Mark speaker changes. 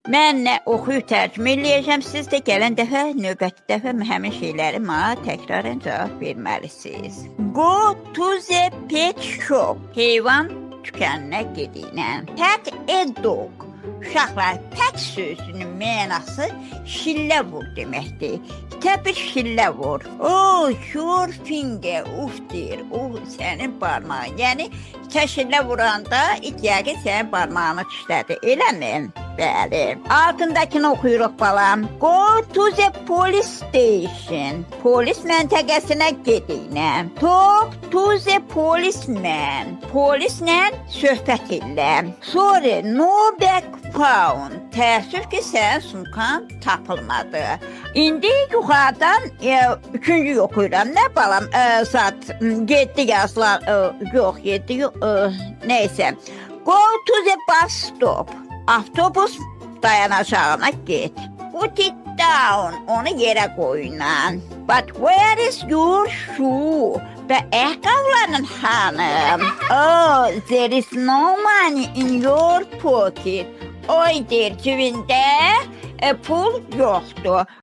Speaker 1: Mən nə oxuyub tərcümə eləyəcəm, siz də gələn dəfə, növbəti dəfə həmin şeyləri mənə təkrarən cavab verməlisiniz. Go to the pet shop. Heyvan dükanına gedinə. Pet a dog. Uşaqlar, pet sözünün mənası şillə vur deməkdir. Təbii şillə vur. Oh, your finger, uf deyir. O sənin barmağın. Yəni, şillə vuranda it yəqin sənin barmağını dişlədi. Eləmi? Bəli. Altındakını oxuyuruq balam. Go to the police station. Polis məntəqəsinə gedinə. Talk to the policeman. Polislə söhbət elə. Sorry, no bag found. Təəssüf ki, sənin sumkan tapılmadı. İndi yuxarıdan üçüncü oxuyuram. Nə balam? Saat 7 yazılar. Yox, 7 yox. Neysə. Go to the bus stop. Avtobus dayanacağına get. Put it down. Onu yerə qoyunan. But where is your shoe? Və ayaqqabıların hanım? Oh, there is no money in your pocket. Oy deyir, cibində pul yoxdur.